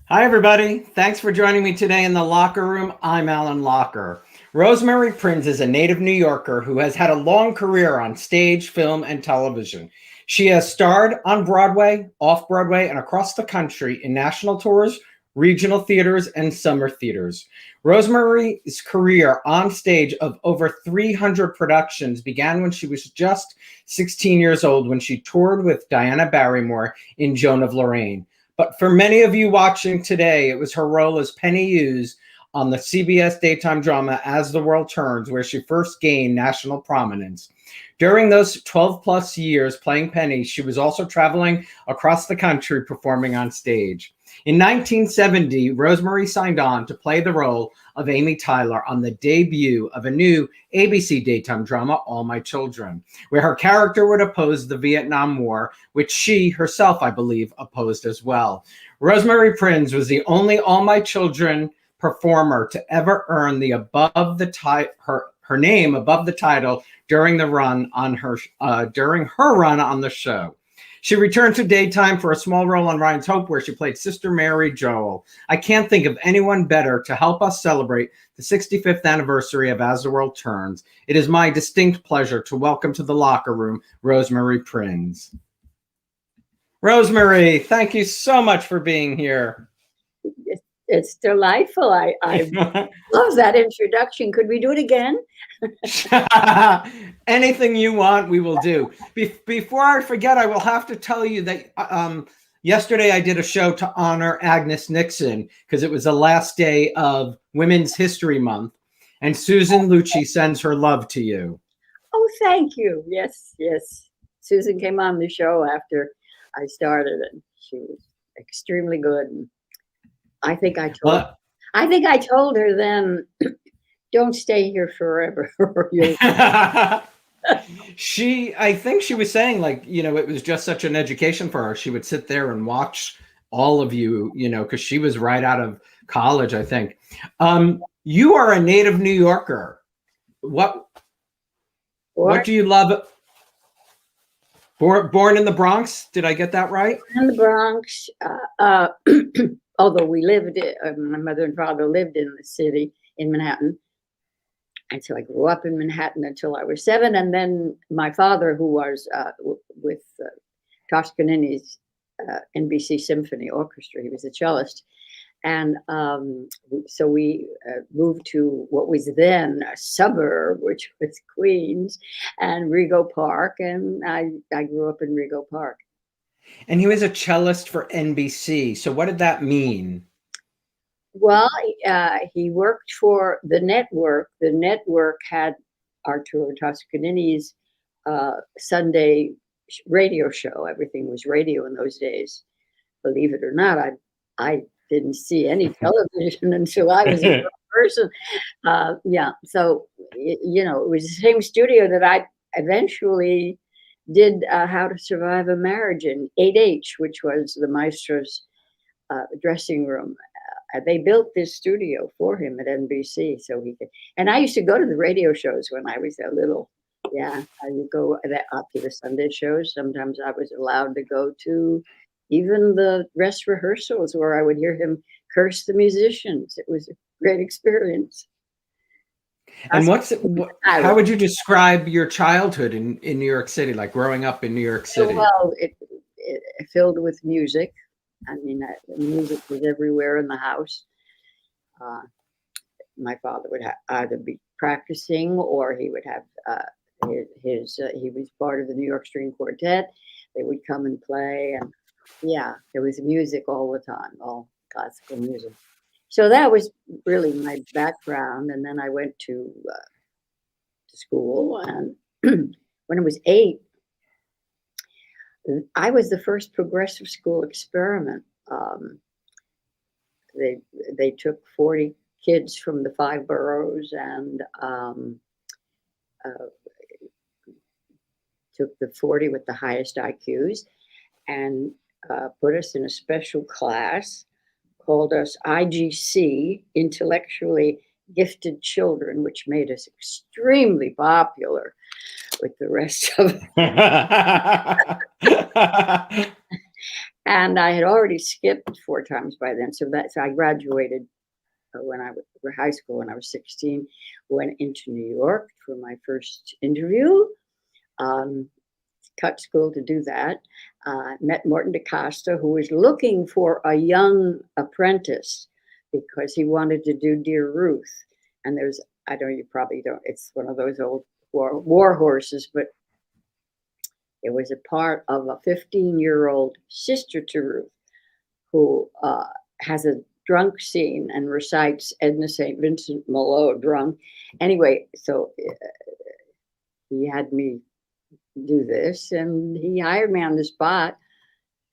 Hi, everybody. Thanks for joining me today in the Locher Room. I'm Alan Locher. Rosemary Prinz is a native New Yorker who has had a long career on stage, film, and television. She has starred on Broadway, off-Broadway, and across the country in national tours, regional theaters, and summer theaters. Rosemary's career on stage of over 300 productions began when she was just 16 years old when she toured with Diana Barrymore in Joan of Lorraine. But for many of you watching today, it was her role as Penny Hughes on the CBS daytime drama As the World Turns, where she first gained national prominence. During those 12 plus years playing Penny, she was also traveling across the country performing on stage. In 1970, Rosemary signed on to play the role of Amy Tyler on the debut of a new ABC daytime drama, All My Children, where her character would oppose the Vietnam War, which she herself, I believe, opposed as well. Rosemary Prinz was the only All My Children performer to ever earn the her name above the title during her run on the show. She returned to daytime for a small role on Ryan's Hope, where she played Sister Mary Joel. I can't think of anyone better to help us celebrate the 65th anniversary of As the World Turns. It is my distinct pleasure to welcome to the Locher Room, Rosemary Prinz. Rosemary, thank you so much for being here. It's delightful. I love that introduction. Could we do it again? Anything you want, we will do. Before I forget, I will have to tell you that yesterday I did a show to honor Agnes Nixon because it was the last day of Women's History Month. And Susan Lucci sends her love to you. Oh, thank you. Yes, yes. Susan came on the show after I started, and she was extremely good. And I think I told her then, don't stay here forever. I think she was saying, like, it was just such an education for her. She would sit there and watch all of you, because she was right out of college, I think. You are a native New Yorker. What do you love? Born in the Bronx? Did I get that right? In the Bronx. Although my mother and father lived in the city, in Manhattan. And so I grew up in Manhattan until I was 7. And then my father, who was with Toscanini's NBC Symphony Orchestra, he was a cellist. And so we moved to what was then a suburb, which was Queens, and Rego Park. And I grew up in Rego Park. And he was a cellist for NBC. So what did that mean? Well, he worked for the network. The network had Arturo Toscanini's Sunday radio show. Everything was radio in those days. Believe it or not, I didn't see any television until I was a young person. So, it was the same studio that I eventually did How to Survive a Marriage in 8H, which was the maestro's dressing room. They built this studio for him at NBC so he could. And I used to go to the radio shows when I was a little. Yeah, I would go up to the Sunday shows. Sometimes I was allowed to go to even the dress rehearsals where I would hear him curse the musicians. It was a great experience. And how would you describe your childhood in New York City, like growing up in New York City? Well, it filled with music. I mean, music was everywhere in the house. My father would either be practicing or he would have he was part of the New York String Quartet. They would come and play. And yeah, there was music all the time, all classical music. So that was really my background. And then I went to school. And when I was 8, I was the first progressive school experiment. They took 40 kids from the 5 boroughs and took the 40 with the highest IQs and put us in a special class, called us IGC, Intellectually Gifted Children, which made us extremely popular with the rest of them. And I had already skipped 4 times by then. So I graduated when I was high school when I was 16, went into New York for my first interview. Cut school to do that. Met Morton DaCosta, who was looking for a young apprentice because he wanted to do Dear Ruth. And there's, I know you probably don't, it's one of those old war horses, but it was a part of a 15-year-old sister to Ruth who has a drunk scene and recites Edna St. Vincent Millot drunk. Anyway, so he had me do this, and he hired me on the spot.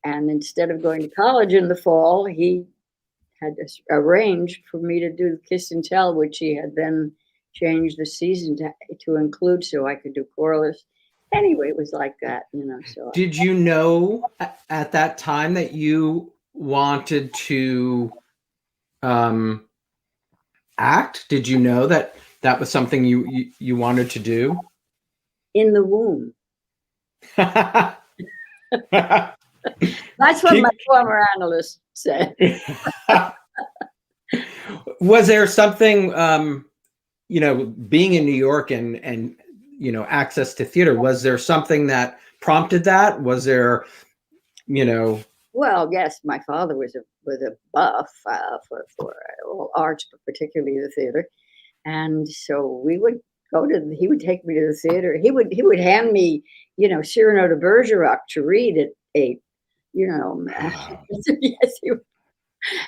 And instead of going to college in the fall, he had arranged for me to do Kiss and Tell, which he had then changed the season to include so I could do Corliss. Anyway, it was like that, you know. So did you know at that time that you wanted to act? Did you know that that was something you wanted to do? In the womb. That's what my former analyst said. Was there something, you know, being in New York and you know, access to theater, was there something that prompted that? Was there, you know? Well, yes, my father was a buff for all arts, but particularly the theater, and so we would he would take me to the theater. He would hand me, you know, Cyrano de Bergerac to read at 8. You know, yes, he would.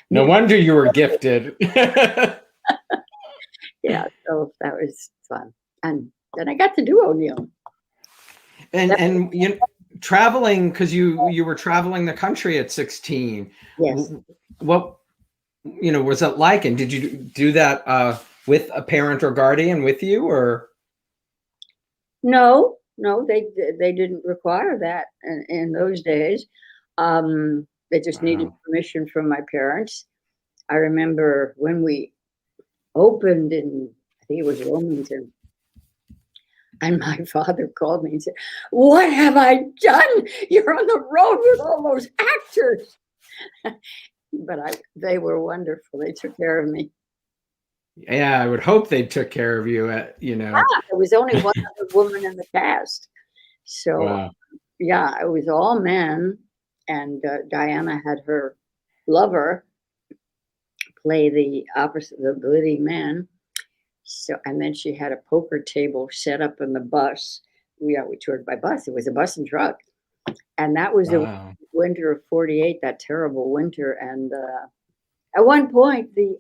No wonder you were gifted. Yeah, so that was fun, and then I got to do O'Neill. And you know, traveling, because you were traveling the country at 16. Yes. What, you know, was it like? And did you do that with a parent or guardian with you, or? No, they didn't require that in those days. They just needed permission from my parents. I remember when we opened in, I think it was Wilmington, and my father called me and said, "What have I done? You're on the road with all those actors." But they were wonderful. They took care of me. Yeah, I would hope they took care of you. You know, there was only one other woman in the cast, so wow. Yeah, it was all men, and Diana had her lover play the opposite, the leading man. So, and then she had a poker table set up in the bus. We toured by bus. It was a bus and truck, and that was the winter of '48, that terrible winter. And at one point, the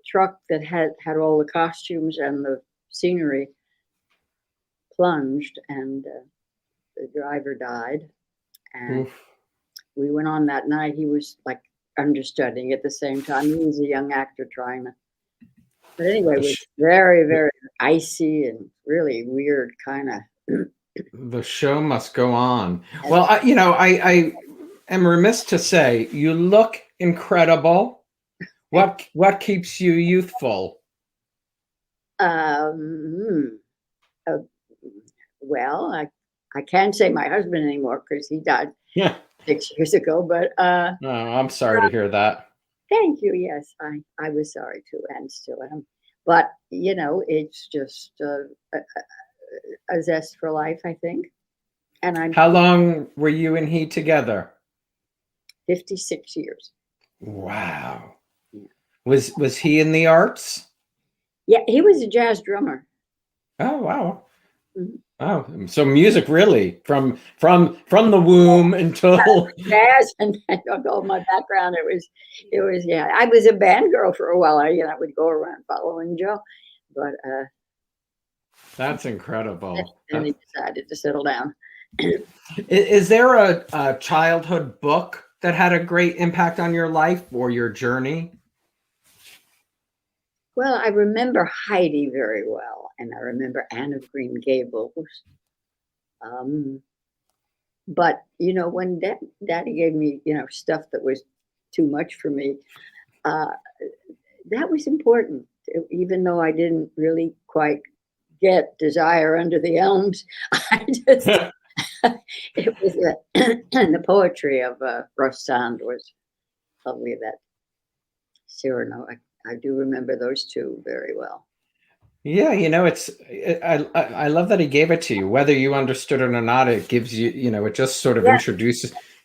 truck that had all the costumes and the scenery plunged, and the driver died. And we went on that night. He was like understudying at the same time. He was a young actor trying to. But anyway, it was very, very icy and really weird kind of. The show must go on. Well, you know, I am remiss to say you look incredible. What keeps you youthful? Well, I can't say my husband anymore because he died 6 years ago. But oh, I'm sorry to hear that. Thank you. Yes, I was sorry too, and still am. But you know, it's just a zest for life, I think. And How long were you and he together? 56 years. Wow. Was he in the arts? Yeah, he was a jazz drummer. Oh wow. Mm-hmm. Oh, so music really from the womb until jazz, and all my background. It was yeah. I was a band girl for a while. I would go around following Joe, but that's incredible. And he decided to settle down. Is there a childhood book that had a great impact on your life or your journey? Well, I remember Heidi very well, and I remember Anne of Green Gables. But you know, when Daddy gave me, you know, stuff that was too much for me, that was important. Even though I didn't really quite get Desire Under the Elms, It was the poetry of Rostand was lovely. That Cyrano, I do remember those two very well. Yeah, I love that he gave it to you, whether you understood it or not. It gives you, it just sort of Yeah,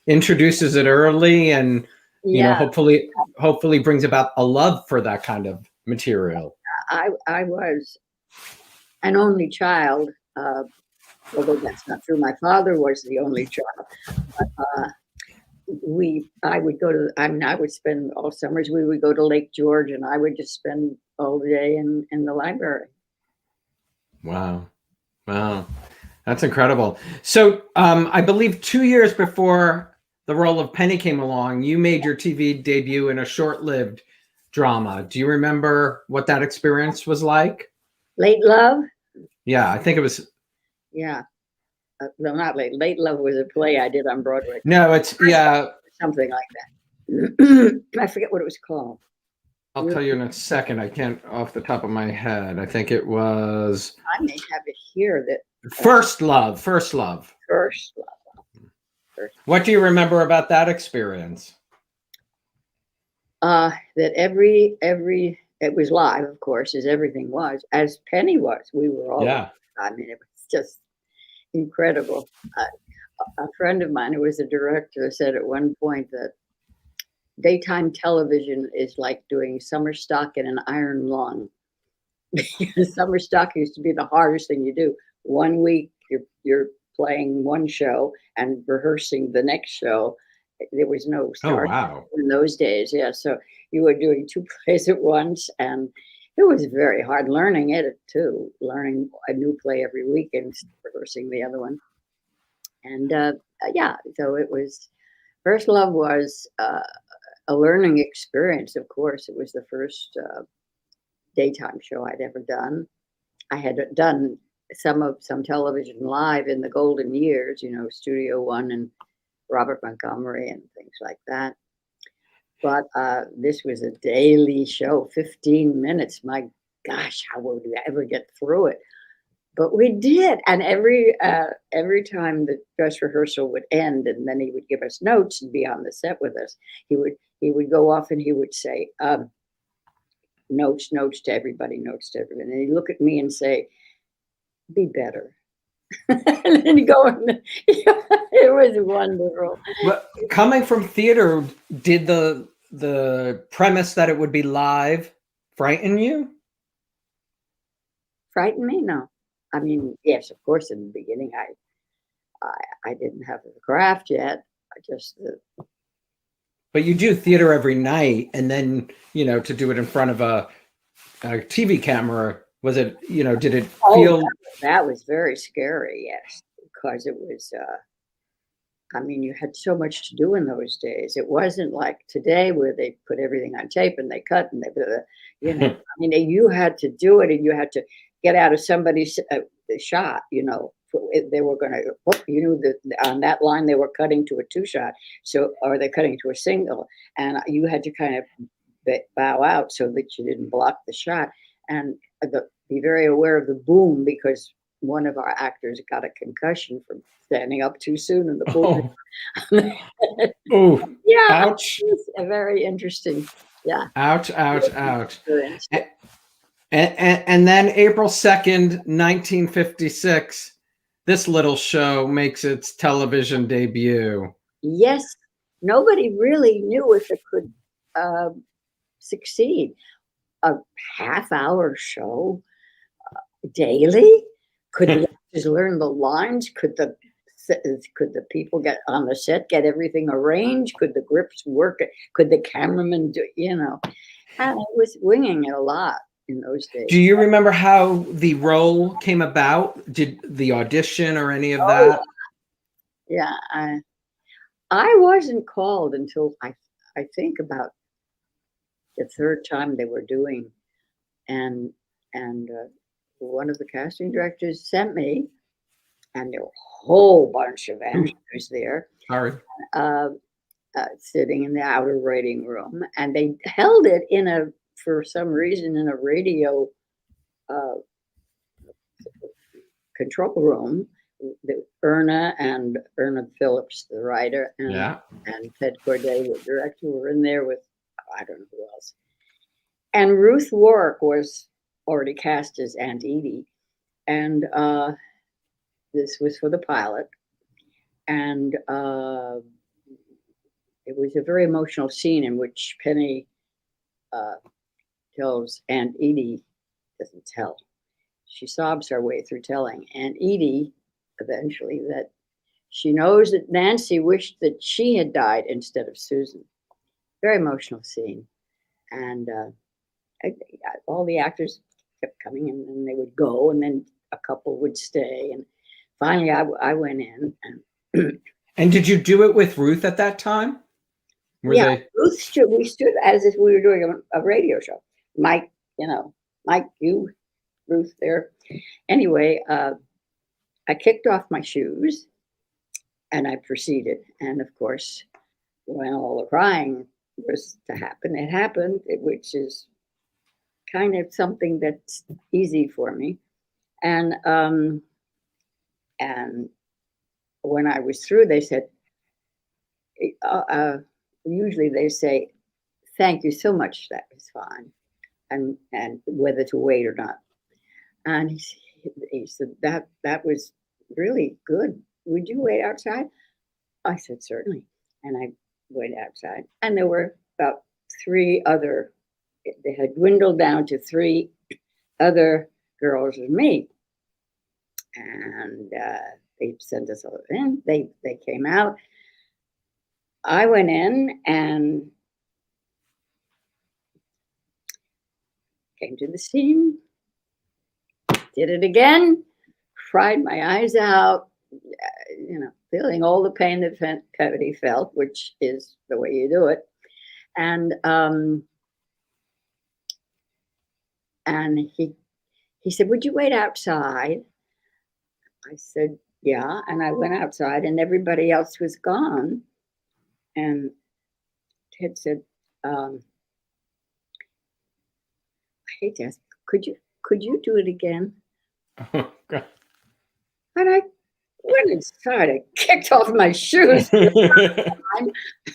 introduces it early, and yeah. hopefully brings about a love for that kind of material. I was an only child, although that's not true. My father was the only child. Uh, I would go to, I would spend all summers, we would go to Lake George, and I would just spend all day in the library. Wow. Wow. That's incredible. So, I believe 2 years before the role of Penny came along, you made your TV debut in a short-lived drama. Do you remember what that experience was like? Late Love? Yeah, I think it was. Yeah. No, not Late. Late Love was a play I did on Broadway. No, yeah. Something like that. I forget what it was called. I'll tell you in a second. I can't off the top of my head. I think it was I may have it here. That First Love. First Love. First Love. What do you remember about that experience? That every it was live, of course, as everything was, as Penny was. We were all. Yeah. I mean, it was just incredible. A friend of mine who was a director said at one point that daytime television is like doing summer stock in an iron lung. Summer stock used to be the hardest thing you do. 1 week you're playing one show and rehearsing the next show. There was no start in those days. Yeah, so you were doing 2 plays at once, and it was very hard learning it too. Learning a new play every week and rehearsing the other one. And yeah, so it was. First Love was a learning experience. Of course, it was the first daytime show I'd ever done. I had done some television live in the golden years, Studio One and Robert Montgomery and things like that. But this was a daily show, 15 minutes. My gosh, how would we ever get through it? But we did, and every time the dress rehearsal would end, and then he would give us notes and be on the set with us. He would go off and he would say, notes to everybody, and he'd look at me and say, "Be better." And then go, it was wonderful. But coming from theater, did the premise that it would be live frighten you? Frighten me? No. I mean, yes, of course. In the beginning, I didn't have the craft yet. I just. But you do theater every night, and then to do it in front of a TV camera. Was it? Did it feel? That was very scary. Yes, because it was. I mean, you had so much to do in those days. It wasn't like today where they put everything on tape and they cut and they, I mean, you had to do it, and you had to get out of somebody's shot. They were going to, that on that line they were cutting to a 2-shot, or they're cutting to a single, and you had to kind of bow out so that you didn't block the shot, and be very aware of the boom, because one of our actors got a concussion from standing up too soon in the boom. Oh, yeah, ouch! A very interesting, yeah. Ouch! And then April 2nd, 1956, this little show makes its television debut. Yes, nobody really knew if it could succeed. A half-hour show daily? Could the actors learn the lines? Could the people get on the set, get everything arranged? Could the grips work? Could the cameraman do? And it was winging it a lot in those days. Do you remember how the role came about? Did the audition or any of that? Yeah, I wasn't called until I think about the third time they were doing, and one of the casting directors sent me, and there were a whole bunch of actors there. Sorry. Sitting in the outer writing room, and they held it for some reason in a radio control room Erna Phillips, the writer, Yeah. and Ted Corday, the director, were in there with, I don't know who else. And Ruth Warwick was already cast as Aunt Edie. And this was for the pilot. And it was a very emotional scene in which Penny tells Aunt Edie, doesn't tell. She sobs her way through telling Aunt Edie eventually that she knows that Nancy wished that she had died instead of Susan. Very emotional scene. And all the actors kept coming in, and they would go, and then a couple would stay. And finally, I went in. And did you do it with Ruth at that time? Ruth stood. We stood as if we were doing a radio show. Mike, you, Ruth there. Anyway, I kicked off my shoes, and I proceeded. And of course, when all the crying was to happen, it happened, which is kind of something that's easy for me. And when I was through, they said, usually they say, "Thank you so much, that was fine," and whether to wait or not. And he said, that was really good. Would you wait outside? I said, certainly. And I went outside, and there were about three other, they had dwindled down to three other girls and me. And they sent us all in. They came out. I went in and came to the scene, did it again, cried my eyes out, feeling all the pain that Penny felt, which is the way you do it. And he said, "Would you wait outside?" I said, "Yeah." And I went outside, and everybody else was gone. And Ted said, "I hate to ask, could you do it again?" Oh, God. And I went inside. I kicked off my shoes, and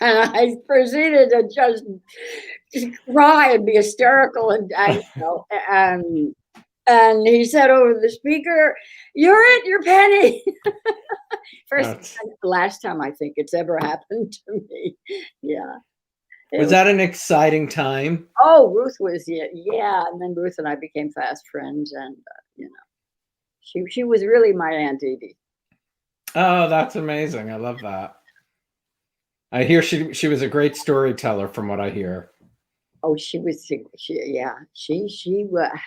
I proceeded to just cry and be hysterical. And he said over the speaker, "You're it, you're Penny." Last time I think it's ever happened to me. Yeah. Was that an exciting time? Oh, Ruth was, yeah. And then Ruth and I became fast friends, and she was really my Aunt Edie. Oh, that's amazing. I love that. I hear she was a great storyteller from what I hear. Oh, she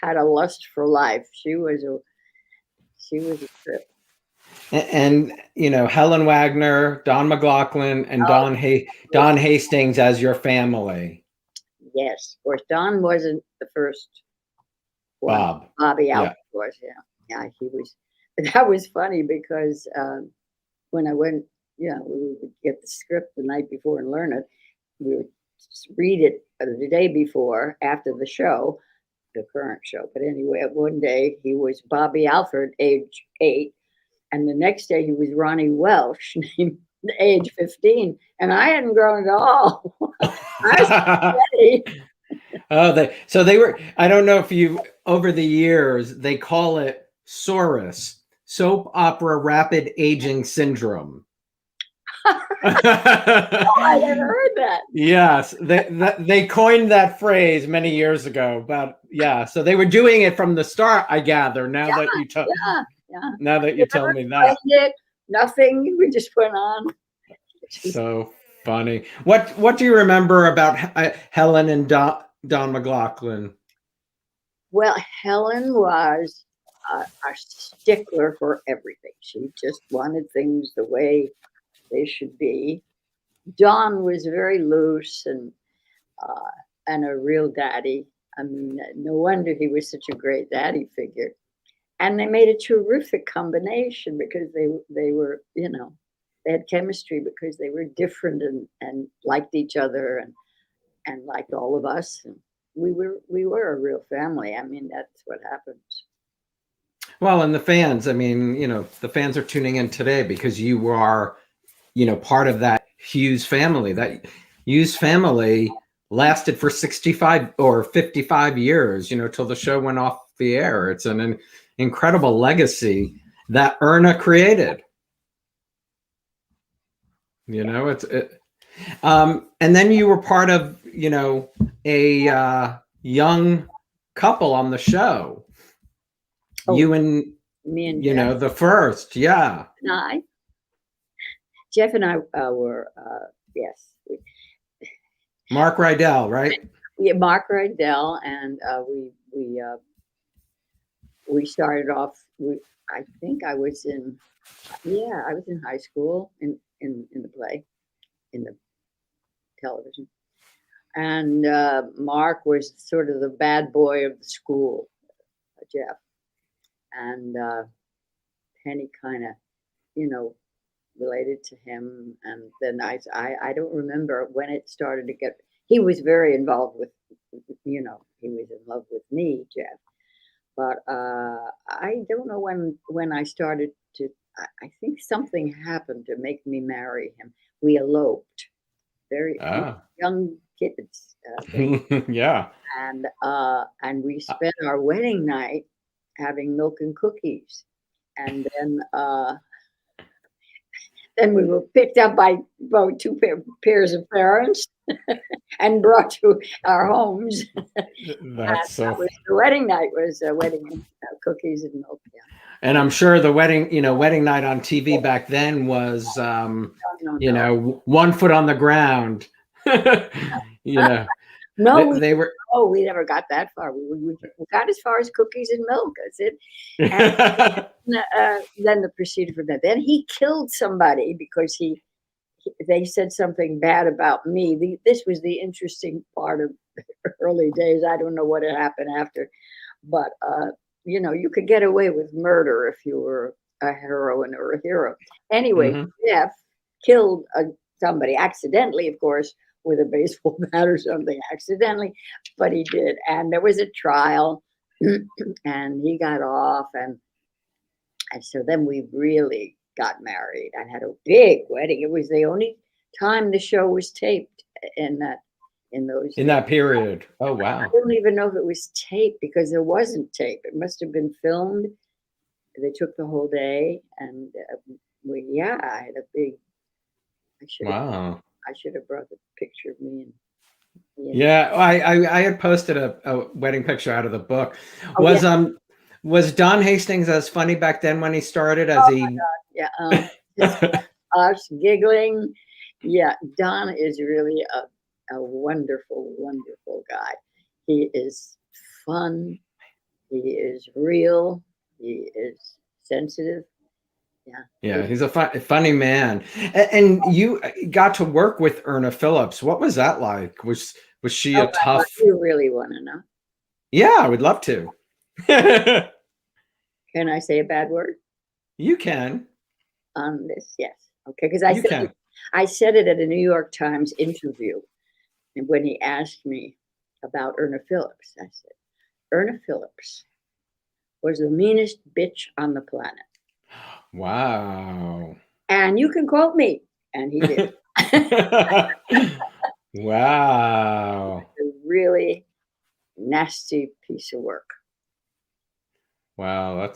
had a lust for life. She was a trip. And Helen Wagner, Don MacLaughlin, and Don Hastings as your family. Yes, of course. Don wasn't the first one. Bobby Alford was. Yeah, he was. That was funny because when I went, we would get the script the night before and learn it. We would just read it the day before, after the show, the current show. But anyway, one day he was Bobby Alford, age 8, and the next day he was Ronnie Welsh, age 15, and I hadn't grown at all. I was ready. So they were. I don't know if you, over the years, they call it SORAS, soap opera rapid aging syndrome. Oh, I never heard that. Yes, they coined that phrase many years ago. But so they were doing it from the start, I gather. Now that you now that you tell me that, nothing. We just went on. So funny. What do you remember about Helen and Don MacLaughlin? Well, Helen was a stickler for everything. She just wanted things the way they should be. Don was very loose and a real daddy. I mean, no wonder he was such a great daddy figure. And they made a terrific combination because they were, they had chemistry because they were different and liked each other and liked all of us. And we were a real family. I mean, that's what happens. Well, and the fans, I mean, the fans are tuning in today because you are, part of that Hughes family. That Hughes family lasted for 65 or 55 years, till the show went off the air. It's an incredible legacy that Erna created. And then you were part of, a young couple on the show. Oh, you and me and Jeff. the first, yeah. Jeff and I were, yes. Mark Rydell, right? Yeah, Mark Rydell, and we started off. I think I was in high school in the play, in the television, and Mark was sort of the bad boy of the school, Jeff, and Penny kind of, related to him, and then I don't remember when it started to get. He was very involved with, he was in love with me, Jeff, but I don't know when I started to. I think something happened to make me marry him. We eloped, very young kids, yeah, and we spent our wedding night having milk and cookies, and then we were picked up by about two pairs of parents and brought to our homes. That's so. That was the wedding night. Was wedding cookies and milk. Yeah. And I'm sure the wedding night on TV back then was, No. 1 foot on the ground. No, they were. Oh, we never got that far. We got as far as cookies and milk. That's it. And then the procedure for that. Then he killed somebody because they said something bad about me. This was the interesting part of the early days. I don't know what had happened after, but you could get away with murder if you were a heroine or a hero. Anyway, Jeff killed somebody accidentally, of course, with a baseball bat or something, accidentally, but he did. And there was a trial, and he got off, and so then we really got married. I had a big wedding. It was the only time the show was taped in that period. Oh wow! I don't even know if it was taped because there wasn't tape. It must have been filmed. They took the whole day, and I had a big. I should have brought the picture of me and. Yeah, I had posted a wedding picture out of the book. Was Don Hastings as funny back then when he started as he? My God. Yeah, us giggling. Yeah, Don is really a wonderful, wonderful guy. He is fun. He is real. He is sensitive. Yeah, he's a funny man. And you got to work with Erna Phillips. What was that like? Was she a tough? You really want to know? Yeah, I would love to. Can I say a bad word? You can. On this, yes. Okay, because I said it at a New York Times interview, and when he asked me about Erna Phillips, I said, Erna Phillips was the meanest bitch on the planet. Wow. And you can quote me. And he did. Wow. A really nasty piece of work. Wow,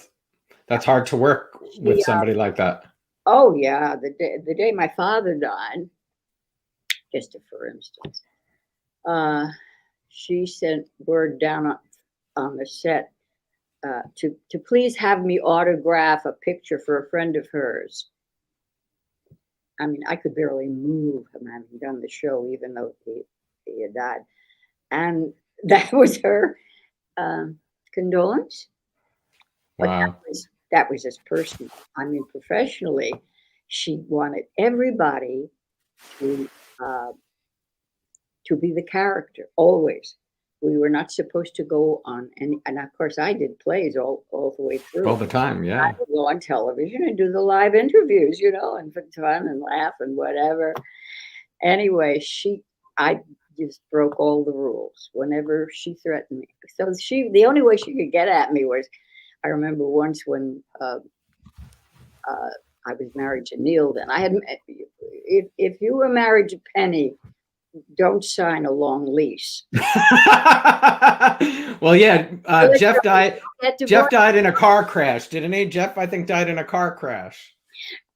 that's hard to work with somebody like that. Oh yeah, the day my father died, just for instance, she sent word down on the set to please have me autograph a picture for a friend of hers. I mean, I could barely move him having done the show, even though he had died. And that was her condolence. Wow. But that was just personal. I mean, professionally, she wanted everybody to be the character, always. We were not supposed to go on, and of course I did plays all the way through. All the time, yeah. I would go on television and do the live interviews, and for fun and laugh and whatever. Anyway, I just broke all the rules whenever she threatened me. So the only way she could get at me was I remember once when I was married to Neil. Then I had, if you were married to Penny, don't sign a long lease. Well, yeah, Jeff died. Get Jeff divorced. died in a car crash, didn't he? Jeff, I think, died in a car crash.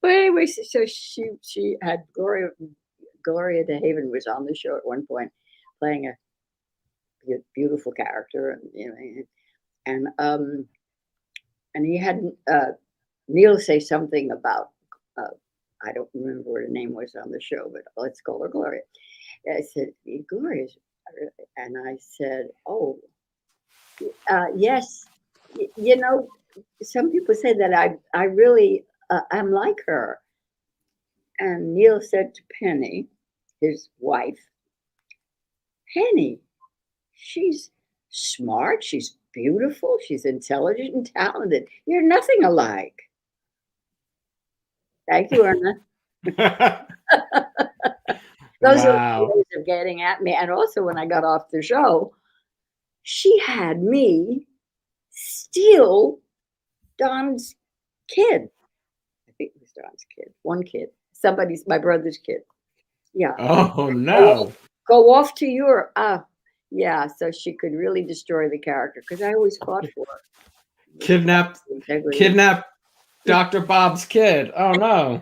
But anyway, so she had Gloria DeHaven was on the show at one point, playing a beautiful character, and he had Neil say something about I don't remember what her name was on the show, but let's call her Gloria. I said, Gloria's, and I said, oh, yes, you know, some people say that I really, I'm like her. And Neil said to Penny, his wife, Penny, she's smart, she's beautiful, she's intelligent and talented. You're nothing alike. Thank you, Erna. Those are ways of getting at me. And also, when I got off the show, she had me steal Don's kid. I think it was Don's kid. One kid. My brother's kid. Yeah. Oh, no. Go off to Europe. Yeah. So she could really destroy the character because I always fought for her. Kidnap Dr. Bob's kid. Oh, no.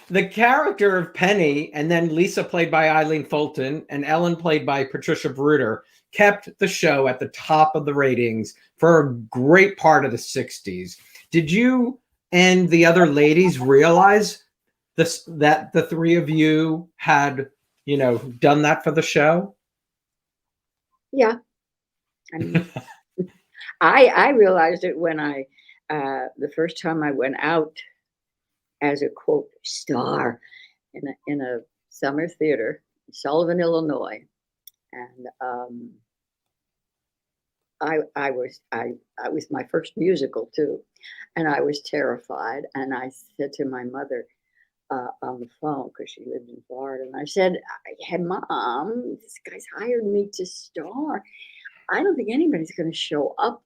The character of Penny, and then Lisa, played by Eileen Fulton, and Ellen, played by Patricia Bruder, kept the show at the top of the ratings for a great part of the 60s. Did you and the other ladies realize that the three of you had, done that for the show? Yeah. I mean, I realized it when the first time I went out as a quote star in a summer theater in Sullivan, Illinois, and I was my first musical too, and I was terrified. And I said to my mother on the phone, because she lived in Florida, and I said, "Hey, Mom, this guy's hired me to star. I don't think anybody's going to show up.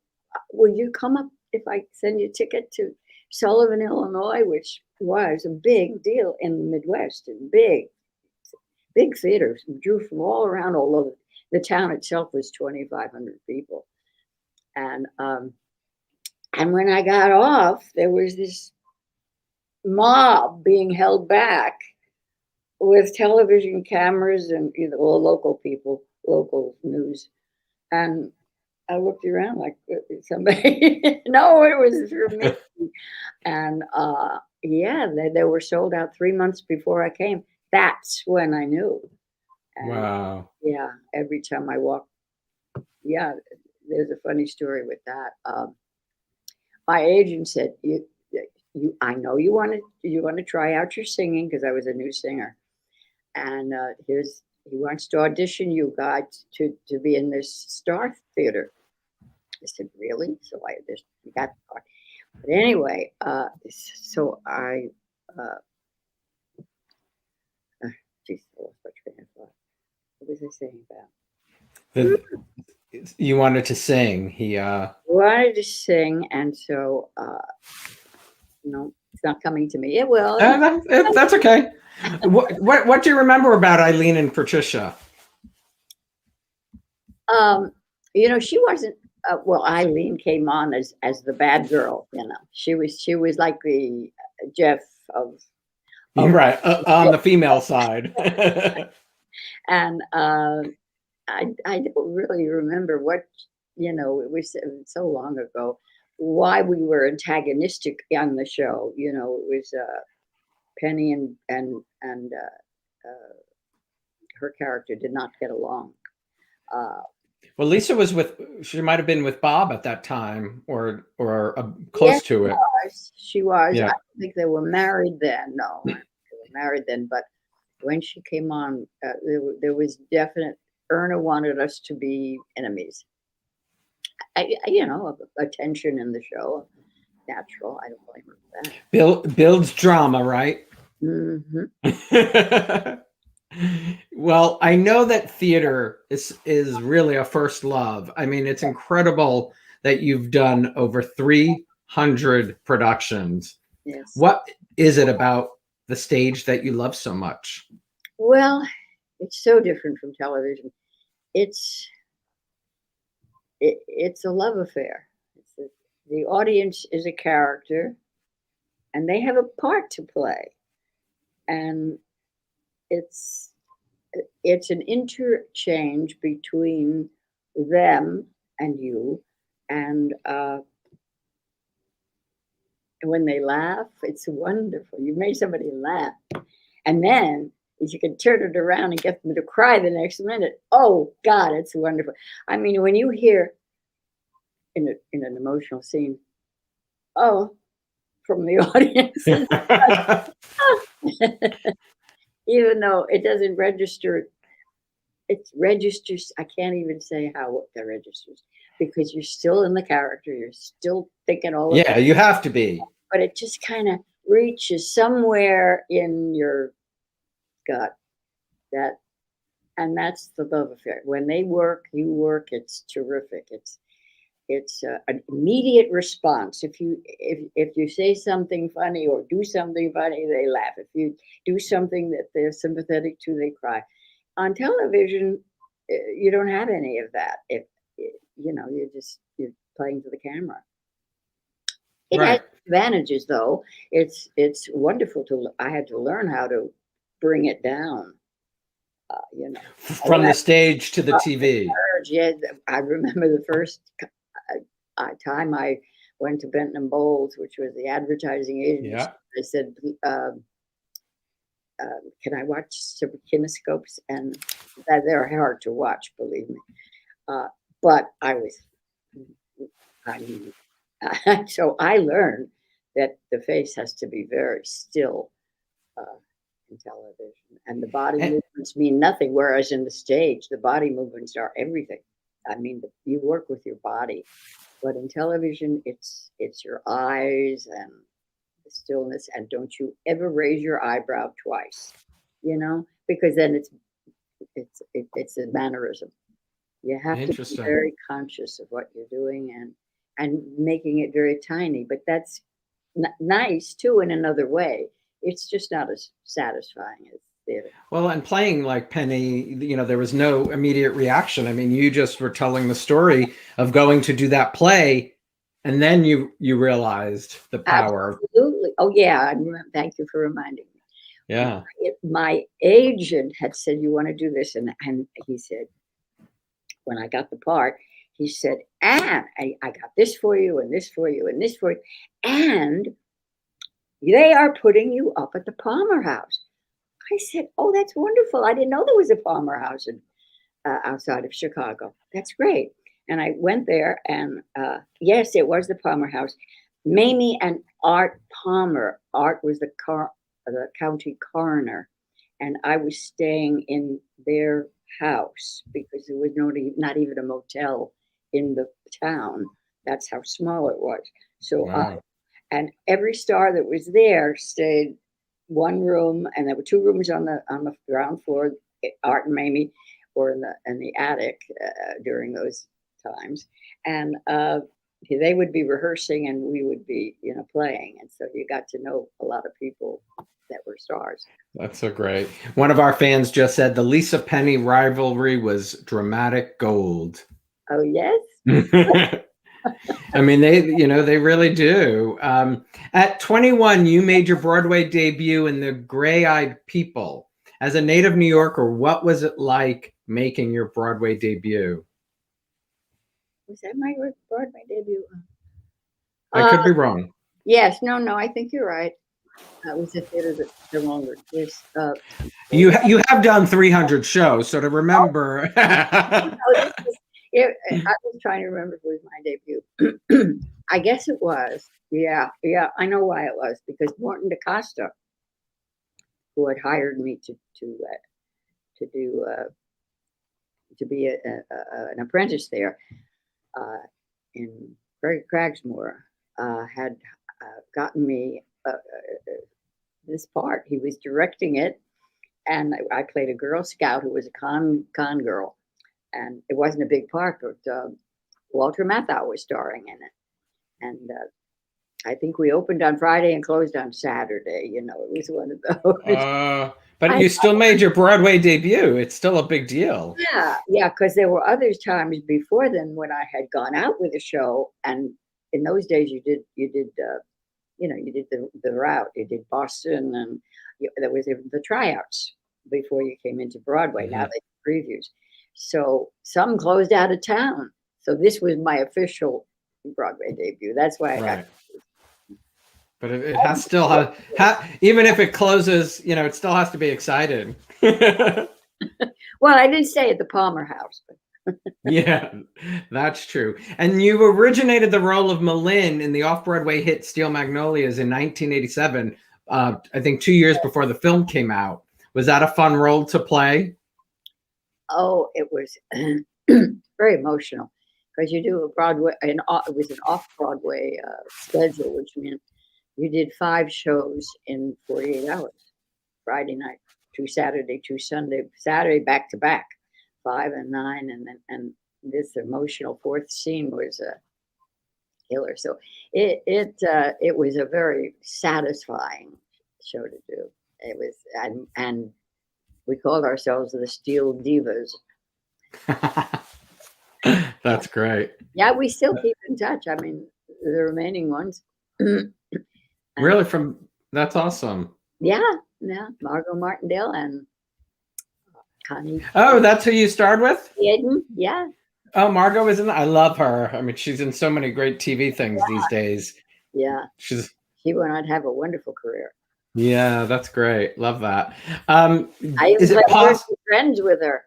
Will you come up if I send you a ticket to Sullivan, Illinois," which was a big deal in the Midwest, and big theaters, drew from all around, although the town itself was 2,500 people. And when I got off, there was this mob being held back with television cameras and all local people, local news. And I looked around like somebody. No, it was for me. And yeah, they were sold out 3 months before I came. That's when I knew. And wow. Yeah, every time I walk. Yeah, there's a funny story with that. My agent said, I know you want to try out your singing, because I was a new singer, and he wants to audition you guys to be in this Star Theater. I said, really? So I just got the part. But anyway, so I geez, I lost my train of thought. What was I saying about? You wanted to sing. He wanted to sing, and so no, it's not coming to me. It will. That's okay. What do you remember about Eileen and Patricia? She wasn't. Well, Eileen came on as the bad girl. She was like the Jeff of right on the female side. And I don't really remember what, it was so long ago, why we were antagonistic on the show. It was Penny and her character did not get along. Well, Lisa she might have been with Bob at that time, or close to it. She was. Yeah. I don't think they were married then. No, they were married then. But when she came on, there was definite. Erna wanted us to be enemies. A tension in the show, natural. I don't blame her for that. Builds drama, right? Mm-hmm. Well, I know that theater is really a first love. I mean, it's incredible that you've done over 300 productions. Yes. What is it about the stage that you love so much? Well, it's so different from television. It's a love affair. The audience is a character, and they have a part to play, and it's an interchange between them and you, and when they laugh, it's wonderful. You made somebody laugh, and then if you can turn it around and get them to cry the next minute, oh God, it's wonderful. I mean, when you hear in an emotional scene, oh, from the audience, even though it doesn't register, it registers. I can't even say how that registers, because you're still in the character, you're still thinking all of Yeah, you have to be. But it just kind of reaches somewhere in your gut, and that's the love affair. When they work, you work. It's terrific. It's an immediate response. If you say something funny or do something funny, they laugh. If you do something that they're sympathetic to, they cry. On television, you don't have any of that. You're playing to the camera. It has advantages, though. It's wonderful I had to learn how to bring it down. From the stage to the TV. Yeah, I remember the first time I went to Benton and Bowles, which was the advertising agency. Yeah. I said, "Can I watch some kinescopes?" And they're hard to watch, believe me. But so I learned that the face has to be very still in television, and the body movements mean nothing. Whereas in the stage, the body movements are everything. I mean, you work with your body, but in television, it's your eyes and the stillness. And don't you ever raise your eyebrow twice, because then it's a mannerism. You have to be very conscious of what you're doing and making it very tiny. But that's nice too in another way. It's just not as satisfying as theater. Well, and playing like Penny, there was no immediate reaction. I mean, you just were telling the story of going to do that play, and then you realized the power. Absolutely. Oh yeah, thank you for reminding me. Yeah. My agent had said, "You want to do this?" And he said, when I got the part, he said, "Anne, I got this for you, and this for you, and this for you, and they are putting you up at the Palmer House." I said, "Oh, that's wonderful. I didn't know there was a Palmer House outside of Chicago. That's great." And I went there, and yes, it was the Palmer House. Mamie and Art Palmer. Art was the county coroner, and I was staying in their house because there was not even a motel in the town. That's how small it was. So wow. And every star that was there stayed one room, and there were two rooms on the ground floor. Art and Mamie were in the attic during those times, and they would be rehearsing, and we would be playing, and so you got to know a lot of people that were stars. That's so great. One of our fans just said the Lisa Penny rivalry was dramatic gold. Oh yes. I mean, they really do. At 21, you made your Broadway debut in The Gray-Eyed People. As a native New Yorker, what was it like making your Broadway debut? Was that my Broadway debut? I could be wrong. Yes, no, I think you're right. That was a theater that no longer exists. You have done 300 shows, so to remember. I was trying to remember if it was my debut. I guess it was. Yeah, I know why it was, because Morton DaCosta, who had hired me to be an apprentice there in Cragsmore, had gotten me this part. He was directing it, and I played a Girl Scout who was a con girl, and it wasn't a big part, but Walter Matthau was starring in it. And I think we opened on Friday and closed on Saturday. You know, it was one of those. But you still made your Broadway debut. It's still a big deal. Yeah, because there were other times before then when I had gone out with a show, and in those days you did the route. You did Boston, and there was the tryouts before you came into Broadway. Now they previews, so some closed out of town. So this was my official Broadway debut. That's why I got. But it has still even if it closes, it still has to be exciting. Well, I didn't stay at the Palmer House. Yeah, that's true. And you originated the role of Malin in the off-Broadway hit Steel Magnolias in 1987, I think 2 years before the film came out. Was that a fun role to play? Oh, it was very emotional because you do a Broadway, and it was an off-Broadway schedule, which meant you did 5 shows in 48 hours. Friday night, 2 Saturday, 2 Sunday, Saturday back to back, 5 and 9, and this emotional 4th scene was a killer. So it was a very satisfying show to do. It was, and we called ourselves the Steel Divas. That's great. Yeah, we still keep in touch. I mean, the remaining ones. Really? That's awesome. Yeah, Margot Martindale and Connie. Oh, that's who you starred with? Yeah. Oh, Margot is in that. I love her. I mean, she's in so many great TV things these days. Yeah. She went on to have a wonderful career. Yeah, that's great. Love that. Is it possible? Friends with her.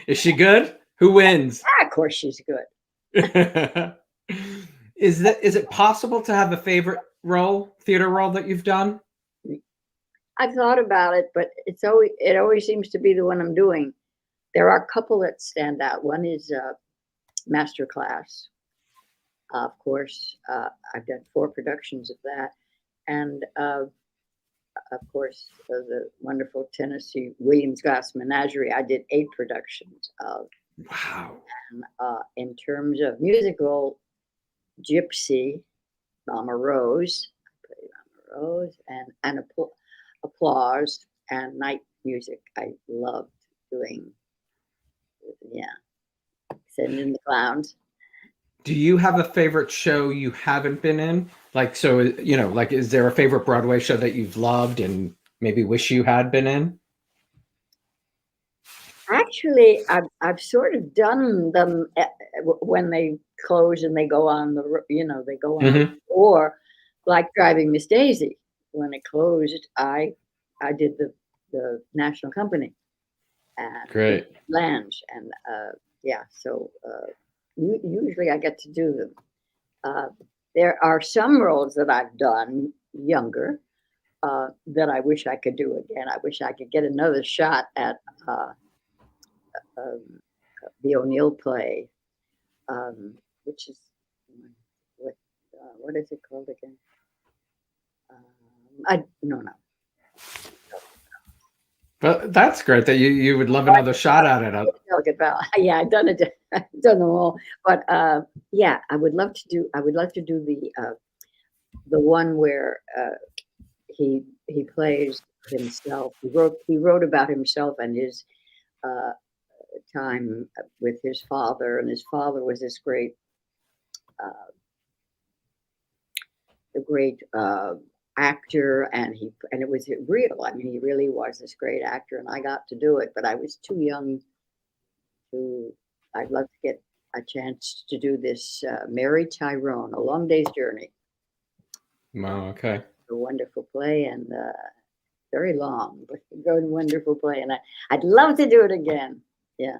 Is she good? Who wins? Yeah, of course she's good. Is it possible to have a favorite theater role that you've done? I've thought about it, but it always seems to be the one I'm doing. There are a couple that stand out. One is Master Class. Of course, I've done 4 productions of that, and of course the wonderful Tennessee Williams Glass Menagerie. I did 8 productions of. Wow. And in terms of musical, Gypsy, Mama Rose, and Applause, and Night Music. I loved doing. Send in the Clowns. Do you have a favorite show you haven't been in? Is there a favorite Broadway show that you've loved and maybe wish you had been in? Actually, I've sort of done them when they close and they go on they go on, or like Driving Miss Daisy. When it closed, I did the National Company. And great. Lange, and so usually I get to do them. There are some roles that I've done younger that I wish I could do again. I wish I could get another shot at the O'Neill play, which is what is it called again? No. But that's great that you would love another shot at it. Yeah, I've done it. I've done them all, but I would love to do. I would love to do the one where he plays himself. He wrote about himself and his time with his father, and his father was this great actor, and it was real. I mean, he really was this great actor, and I got to do it, but I was too young to. I'd love to get a chance to do this Mary Tyrone, A Long Day's Journey. Wow, okay. A wonderful play, and very long, but a good, wonderful play, and I'd love to do it again. Yeah,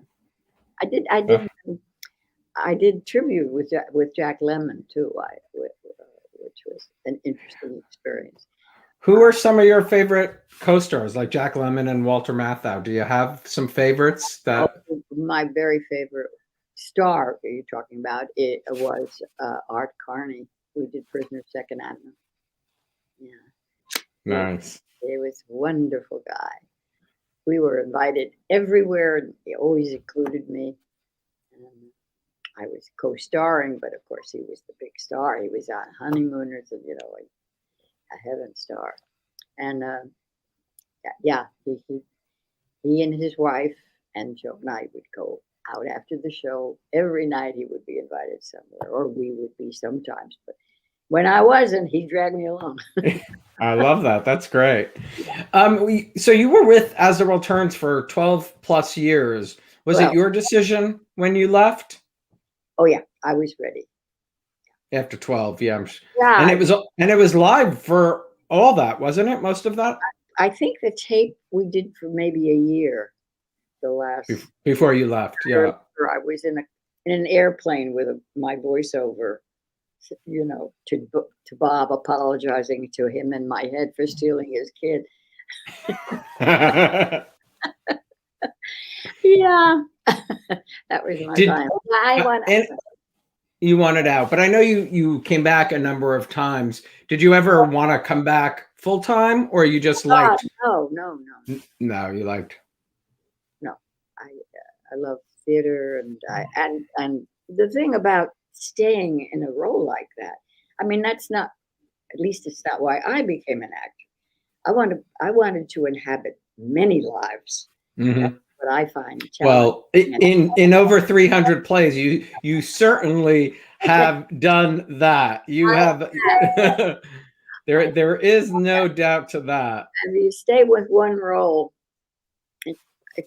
I did tribute with Jack Lemmon too, which was an interesting experience. Who are some of your favorite co-stars, like Jack Lemmon and Walter Matthau? Do you have some favorites? My very favorite star you're talking about, it was Art Carney, who did Prisoner Second Admiral. Yeah. Nice. He was a wonderful guy. We were invited everywhere, and he always included me. I was co-starring, but of course he was the big star. He was on Honeymooners, and a heaven star. And yeah, he and his wife and Joe and I would go out after the show. Every night he would be invited somewhere, or we would be sometimes. But when I wasn't, he dragged me along. I love that. That's great. So you were with As the World Turns for 12 plus years. Was it your decision when you left? Oh yeah, I was ready. After 12, yeah. Yeah. And it was live for all that, wasn't it? Most of that? I think the tape we did for maybe a year. The last before you left, yeah. I was in an airplane with my voiceover, to Bob, apologizing to him in my head for stealing his kid. Yeah, that was my time. You wanted out, but I know you came back a number of times. Did you ever want to come back full time, or you just liked? No. No, you liked. No, I love theater, and the thing about staying in a role like that, I mean, that's not, at least it's not why I became an actor. I wanted to inhabit many lives. Mm-hmm. That's what I find challenging. Well, in over 300 plays, you certainly have done that. You have. There is no doubt to that. And you stay with one role,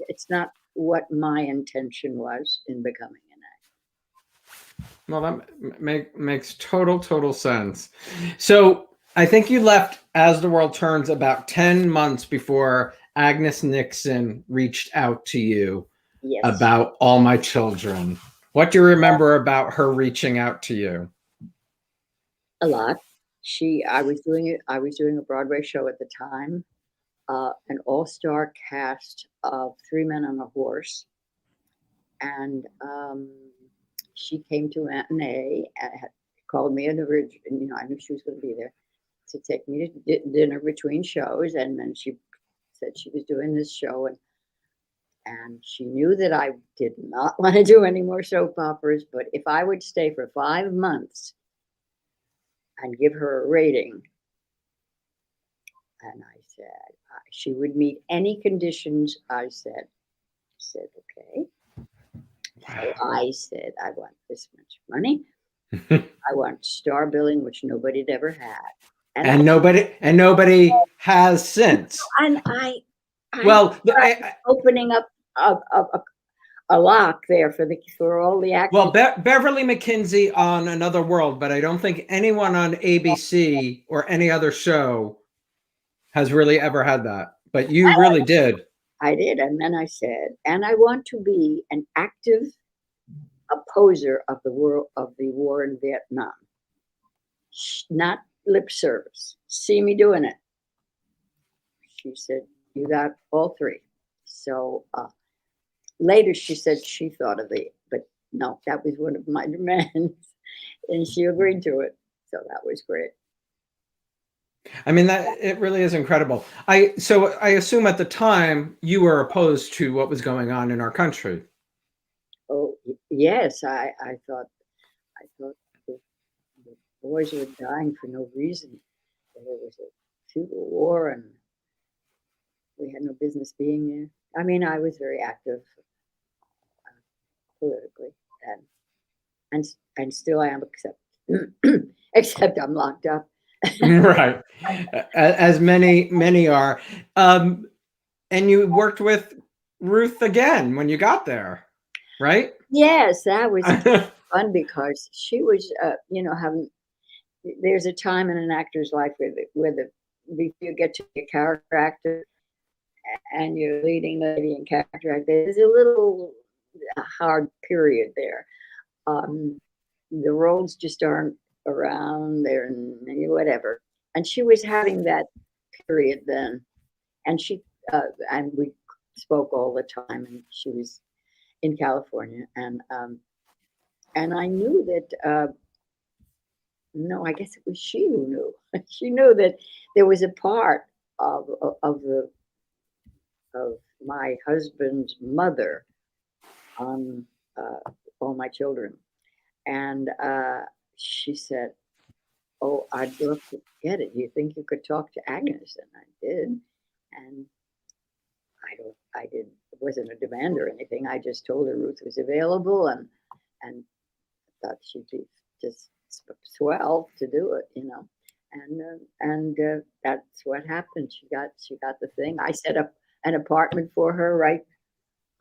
it's not what my intention was in becoming an actor. Well, that makes total sense. So I think you left As the World Turns about 10 months before Agnes Nixon reached out to you about All My Children. What do you remember about her reaching out to you? A lot. I was doing a Broadway show at the time, an all-star cast of Three Men on a Horse, and she came to matinee and had called me in the ridge, and I knew she was going to be there to take me to dinner between shows, and then she said she was doing this show, and she knew that I did not want to do any more soap operas, but if I would stay for 5 months and give her a rating, and I said she would meet any conditions. I said, okay. So I said, I want this much money. I want star billing, which nobody had ever had, and nobody has since. And opening up a lock there for all the actors. Well, Beverly McKinsey on Another World, but I don't think anyone on ABC or any other show has really ever had that. But you really did. I did, and then I said, and I want to be an active opposer of the war in Vietnam, not lip service. See me doing it. She said, you got all three. So later she said she thought of it, but no, that was one of my demands, and she agreed to it. So that was great. I mean, that it really is incredible. So I assume at the time you were opposed to what was going on in our country. Oh yes, I thought the boys were dying for no reason. There was a feudal war, and we had no business being there. I mean, I was very active politically, and still I am, except I'm locked up. Right, as many are. And you worked with Ruth again when you got there, right? Yes, that was fun because she was, having. There's a time in an actor's life where before you get to be a character actor and you're leading lady in character actor, there's a little hard period there. The roles just aren't around there, and whatever. And she was having that period then, and and we spoke all the time, and she was in California, and I knew that. No, I guess it was she who knew. She knew that there was a part of my husband's mother on All My Children, And she said, "Oh, I'd love to get it. Do you think you could talk to Agnes?" And I did. And I didn't, it wasn't a demand or anything. I just told her Ruth was available and thought she'd be just swell to do it, you know. And that's what happened. She got the thing. I set up an apartment for her right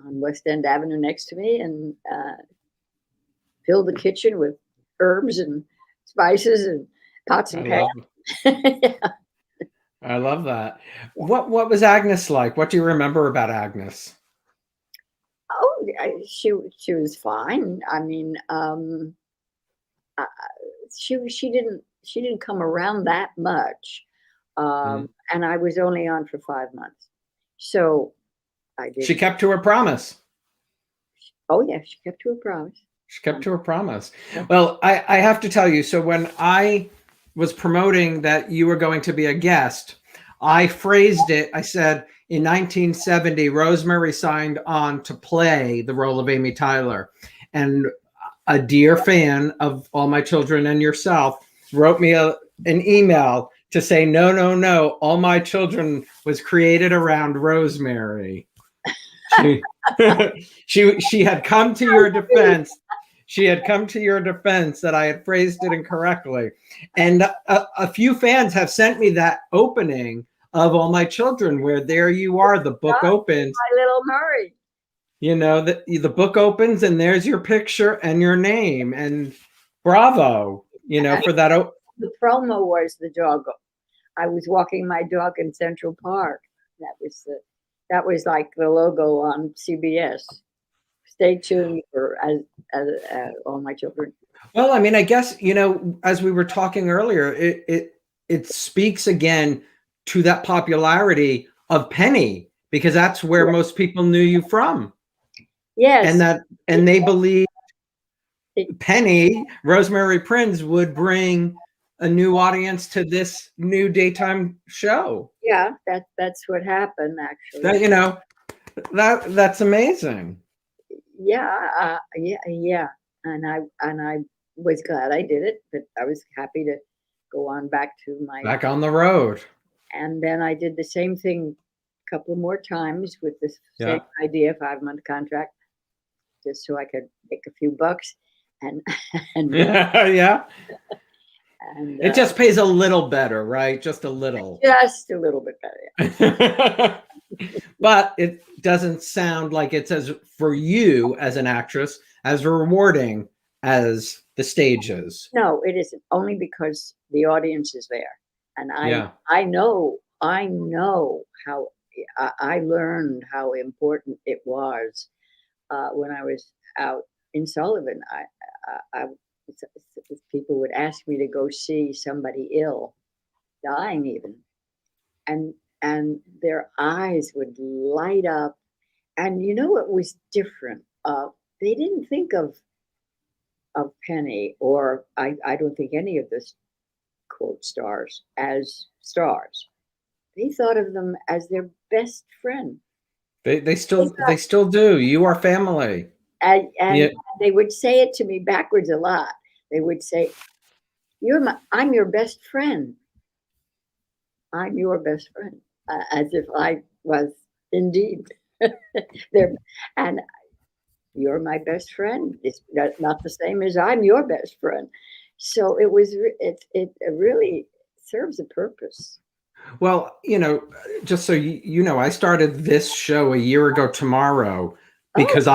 on West End Avenue next to me, and filled the kitchen with herbs and spices and pots and pans. Yeah. I love that. What was Agnes like? What do you remember about Agnes? Oh, she was fine. I mean, she didn't come around that much, and I was only on for 5 months, so I did. She kept to her promise. Oh yeah, she kept to her promise. She kept to her promise. Well, I have to tell you, so when I was promoting that you were going to be a guest, I phrased it. I said, in 1970, Rosemary signed on to play the role of Amy Tyler. And a dear fan of All My Children and yourself wrote me an email to say, no, All My Children was created around Rosemary. She had come to your defense. She had come to your defense that I had phrased it incorrectly. And a few fans have sent me that opening of All My Children, where there you are, the book opens. My little Murray. You know, the book opens and there's your picture and your name. And bravo, you know, for that. The promo was the dog. I was walking my dog in Central Park. That was like the logo on CBS. Stay tuned for as All My Children. Well, I mean, I guess, you know, as we were talking earlier, it speaks again to that popularity of Penny, because that's where most people knew you from. Yes. And they believed Penny, Rosemary Prinz, would bring a new audience to this new daytime show. Yeah, that's what happened, actually. That, you know, that's amazing. Yeah, yeah. And I was glad I did it, but I was happy to go on back on the road. And then I did the same thing a couple more times with this same idea, 5-month contract, just so I could make a few bucks. And yeah. And it just pays a little better, right? Just a little. Just a little bit better. Yeah. But it doesn't sound like it's, as for you as an actress, as rewarding as the stage is. No, it isn't. Only because the audience is there, and I know how I learned how important it was when I was out in Sullivan. People would ask me to go see somebody ill, dying even, and their eyes would light up. And you know, it was different. They didn't think of Penny, or I don't think any of the quote stars, as stars. They thought of them as their best friend. They still do. You are family. And they would say it to me backwards a lot. They would say, I'm your best friend. I'm your best friend. As if I was indeed there. And you're my best friend. It's not the same as I'm your best friend. So it really serves a purpose. Well, you know, just so you know, I started this show a year ago tomorrow because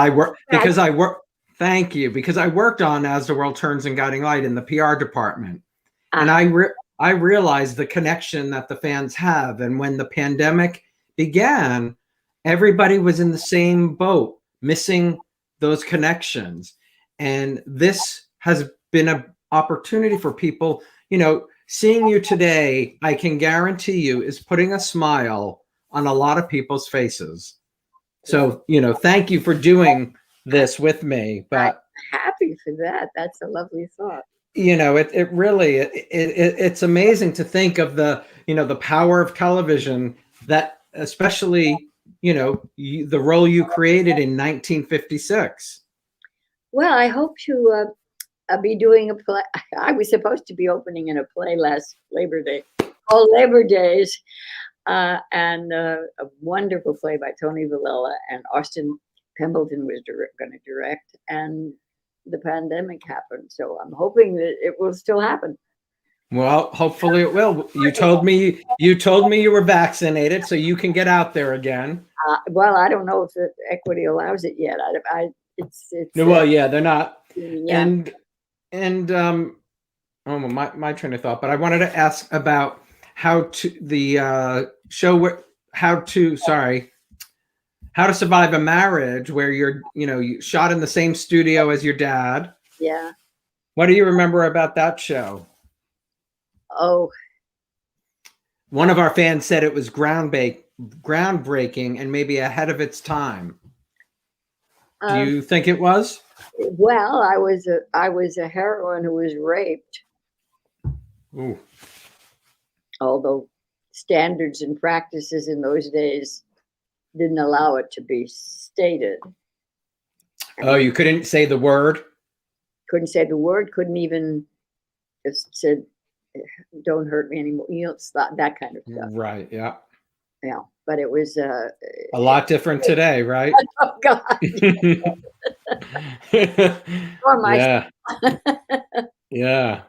thank you, because I worked on As the World Turns and Guiding Light in the PR department. And I realized the connection that the fans have. And when the pandemic began, everybody was in the same boat, missing those connections. And this has been an opportunity for people, you know, seeing you today, I can guarantee you, is putting a smile on a lot of people's faces. So, you know, thank you for doing this with me. But I'm happy for that. That's a lovely thought. You know, it really, it's amazing to think of the, you know, the power of television, that especially, you know, the role you created in 1956. Well, I hope to I'll be doing a play. I was supposed to be opening in a play last Labor Day, called Labor Days, and a wonderful play by Tony Villella, and Austin Pembleton was going to direct, and the pandemic happened. So I'm hoping that it will still happen. Well, hopefully it will. You told me you were vaccinated, so you can get out there again. Well, I don't know if the equity allows it yet. It's No, well, yeah, they're not. yeah. And oh, my train of thought. But I wanted to ask about how to how to survive a marriage where you shot in the same studio as your dad. Yeah. What do you remember about that show? Oh, one of our fans said it was groundbreaking and maybe ahead of its time. Do you think it was? Well, I was a heroine who was raped. Ooh. Although standards and practices in those days didn't allow it to be stated. Oh, you couldn't say the word? Couldn't say the word, couldn't even just said, don't hurt me anymore. It's that kind of stuff. Right, yeah. Yeah, but it was a lot different today, right? Oh, God. Or yeah. Yeah.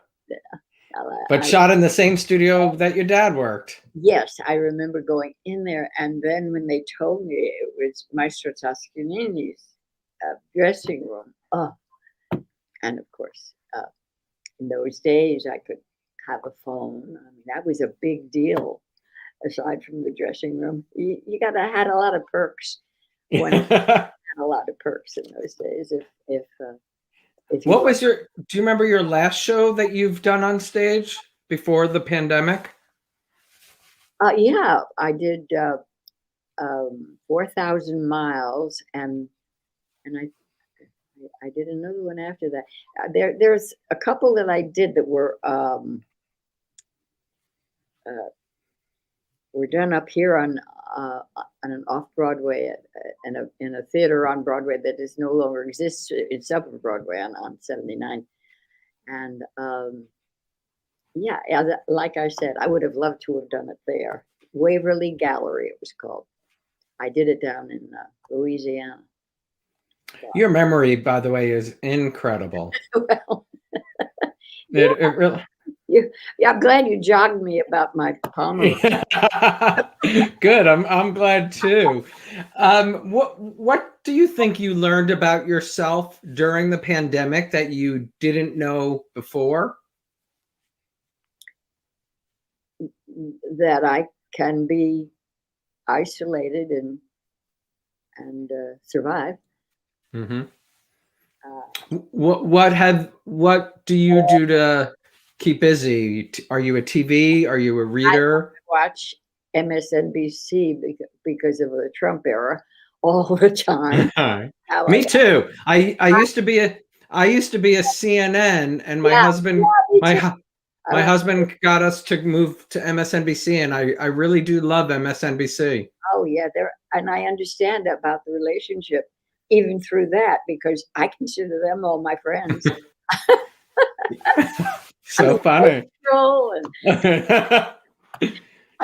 But shot in the same studio that your dad worked. Yes, I remember going in there, and then when they told me it was Maestro Toscanini's dressing room, and of course, in those days I could have a phone. I mean, that was a big deal. Aside from the dressing room, you had a lot of perks. Had a lot of perks in those days. If what was do you remember your last show that you've done on stage before the pandemic? Yeah, I did 4,000 miles, and I did another one after that. There's a couple that I did that were done up here on an off Broadway in a theater on Broadway that is no longer exists. It's up on Broadway on 79, and yeah, like I said, I would have loved to have done it there. Waverly Gallery, it was called. I did it down in Louisiana. Your memory, by the way, is incredible. Well, it really. Yeah, I'm glad you jogged me about my palmar. Good. I'm glad too. What do you think you learned about yourself during the pandemic that you didn't know before? That I can be isolated and survive. Mm-hmm. What do you do to keep busy? Are you a TV? Are you a reader? I watch MSNBC because of the Trump era all the time. Me too. I used to be a CNN, and my husband my husband got us to move to MSNBC, and I really do love MSNBC. Oh yeah, and I understand about the relationship even through that, because I consider them all my friends. So funny. And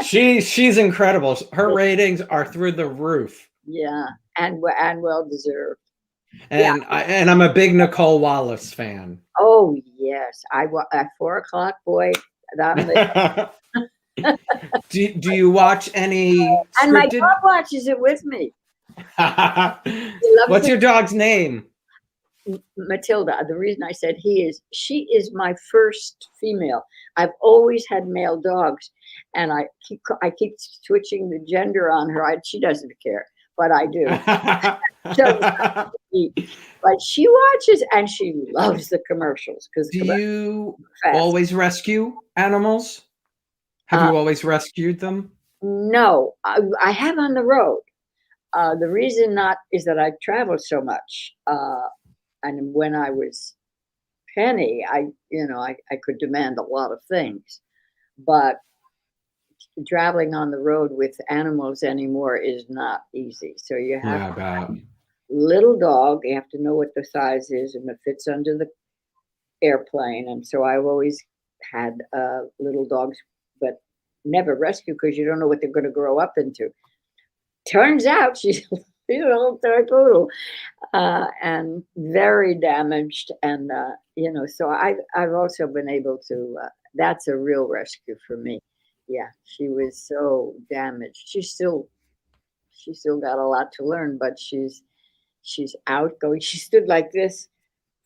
she's incredible. Her ratings are through the roof. Yeah, and well deserved. And I'm a big Nicole Wallace fan. Oh yes, at 4 o'clock, boy. Do you watch any scripted? And my dog watches it with me. What's your dog's name? Matilda. The reason I said she is my first female. I've always had male dogs, and I keep switching the gender on her. She doesn't care, but I do. But she watches, and she loves the commercials. Do you always rescue animals? Have you always rescued them? No, I have on the road. The reason not is that I travel so much. And when I was Penny, I could demand a lot of things, but traveling on the road with animals anymore is not easy. So you have little dog. You have to know what the size is and it fits under the airplane, and so I've always had little dogs, but never rescue because you don't know what they're going to grow up into. Turns out she's a little toy poodle, and very damaged, and so I've also been able to. That's a real rescue for me. Yeah, she was so damaged. She's still got a lot to learn, but she's outgoing. She stood like this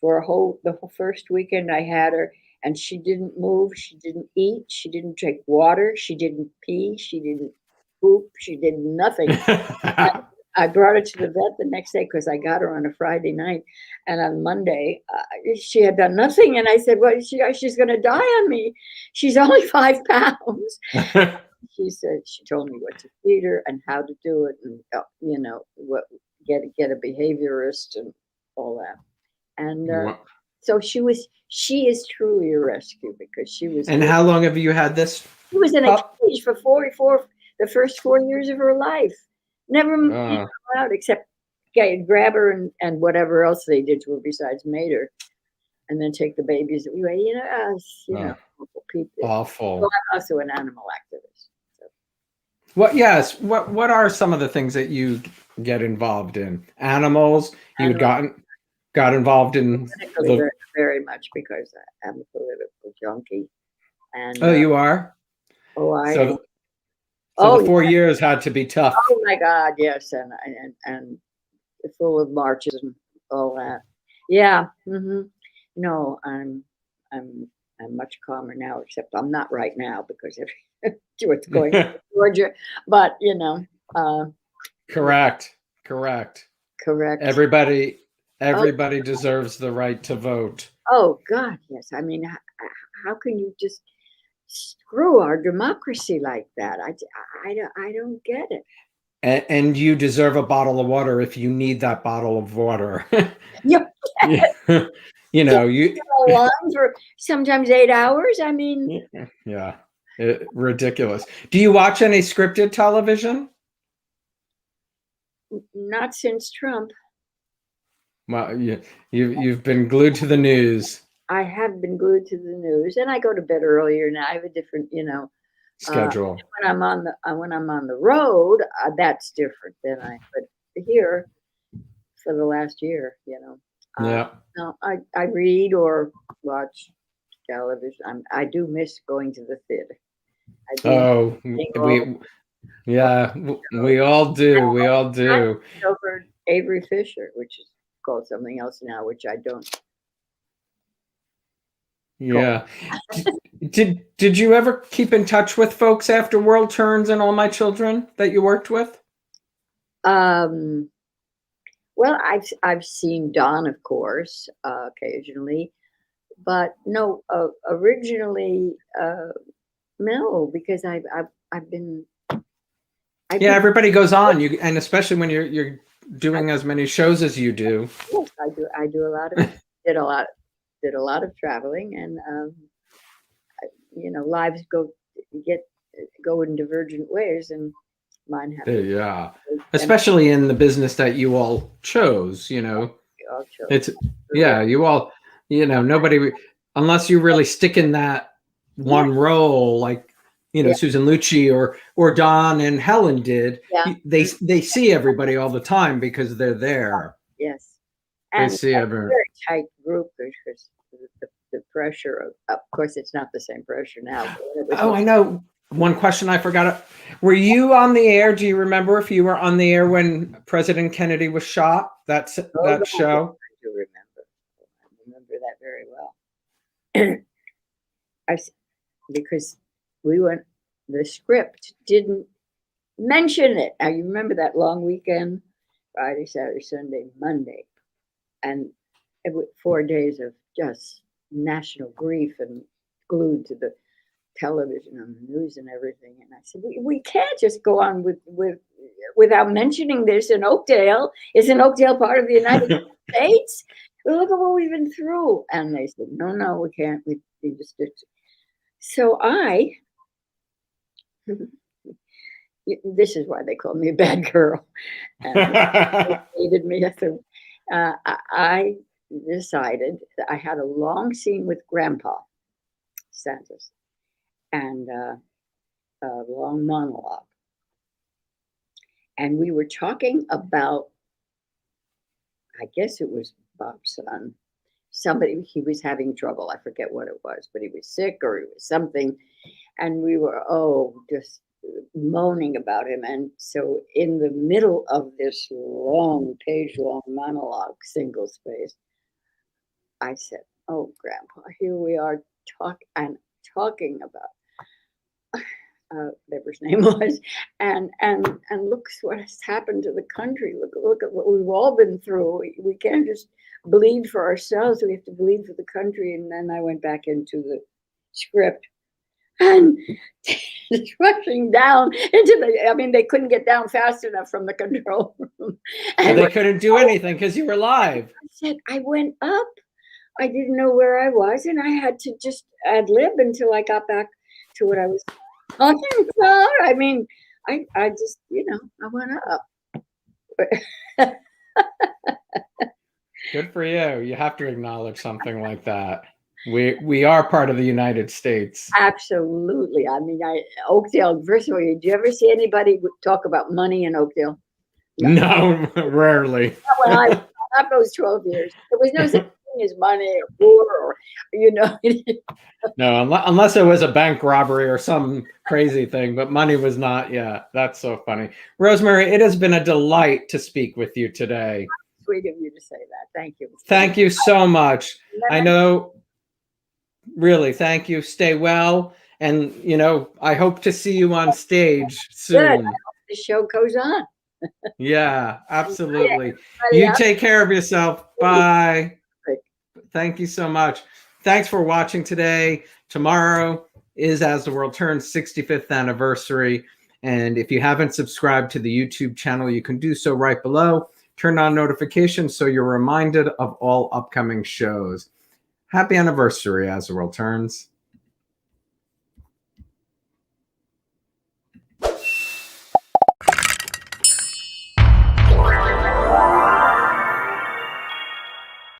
for the whole first weekend I had her, and she didn't move. She didn't eat. She didn't drink water. She didn't pee. She didn't poop. She did nothing. I brought her to the vet the next day because I got her on a Friday night, and on Monday she had done nothing. And I said, "Well, she's going to die on me. She's only 5 pounds." She said she told me what to feed her and how to do it, and what get a behaviorist and all that. And so she is truly a rescue because she was. And how long have you had this? She was in a cage for the first 4 years of her life. Never out except grab her and whatever else they did to her besides mate her, and then take the babies away. People. Awful. So I'm also an animal activist. So. What are some of the things that you get involved in? Animals. You got involved in very, very much because I'm a political junkie. And you are. Oh, I. So the 4 years had to be tough. Oh my God, yes, and full of marches and all that. Yeah. Mm-hmm. No, I'm much calmer now, except I'm not right now because of what's going on in Georgia. But Correct. Everybody Oh. deserves the right to vote. Oh God, yes. I mean, how can you just screw our democracy like that? I don't get it. And you deserve a bottle of water if you need that bottle of water. Yep. You line for sometimes 8 hours. I mean, yeah, ridiculous. Do you watch any scripted television? Not since Trump. Well, you've been glued to the news. I have been glued to the news, and I go to bed earlier now. I have a different, schedule. When I'm on the road, that's different than but here for the last year, Yeah. No, I read or watch television. I do miss going to the theater. We all do. We all do. I over Avery Fisher, which is called something else now, which I don't. Yeah. Did you ever keep in touch with folks after World Turns and All My Children that you worked with? Well, I've seen Don, of course, occasionally, but no, originally, no, because I've been. Everybody goes on. And especially when you're doing as many shows as you do. Yes, I do a lot of did a lot of traveling, and lives go in divergent ways, and mine have. Yeah, especially in the business that you all chose. It's you all. Nobody, unless you really stick in that one role, like Susan Lucci or Don and Helen did. Yeah. They see everybody all the time because they're there. Yes, and they see everyone. A very tight group because the pressure of course, it's not the same pressure now. I know. One question I forgot. Were you on the air? Do you remember if you were on the air when President Kennedy was shot? That show? I do remember. I remember that very well. Because the script didn't mention it. Now, you remember that long weekend, Friday, Saturday, Sunday, Monday, and it was 4 days of just national grief and glued to the television and the news and everything. And I said, we can't just go on without mentioning this in Oakdale. Isn't Oakdale part of the United States? Well, look at what we've been through. And they said, no, we can't. We just did. So this is why they called me a bad girl. And they hated me. I decided that I had a long scene with Grandpa Santos and a long monologue. And we were talking about, I guess it was Bob's son. Somebody, he was having trouble. I forget what it was, but he was sick or it was something. And we were, just moaning about him. And so in the middle of this long, page-long monologue, single space, I said, "Oh, Grandpa, here we are talking about whatever his name was, and look what has happened to the country. Look at what we've all been through. We can't just bleed for ourselves. We have to bleed for the country." And then I went back into the script and just rushing down into the. I mean, they couldn't get down fast enough from the control room, and they couldn't do anything because you were live. I said, I went up. I didn't know where I was, and I had to just ad lib until I got back to what I was talking about. I mean, I just, I went up. Good for you. You have to acknowledge something like that. We are part of the United States. Absolutely. I mean, Oakdale, first of all, do you ever see anybody talk about money in Oakdale? No, rarely. Not those 12 years. There was no such thing as money or poor or, No, unless it was a bank robbery or some crazy thing, but money was not. Yeah, that's so funny. Rosemary, it has been a delight to speak with you today. Sweet of you to say that. Thank you. Thank you so much. I know, really, thank you. Stay well. And, I hope to see you on stage soon. Good. I hope the show goes on. Yeah, absolutely. You take care of yourself. Bye. Thank you so much. Thanks for watching today. Tomorrow is As the World Turns 65th anniversary. And if you haven't subscribed to the YouTube channel, you can do so right below. Turn on notifications so you're reminded of all upcoming shows. Happy anniversary, As the World Turns.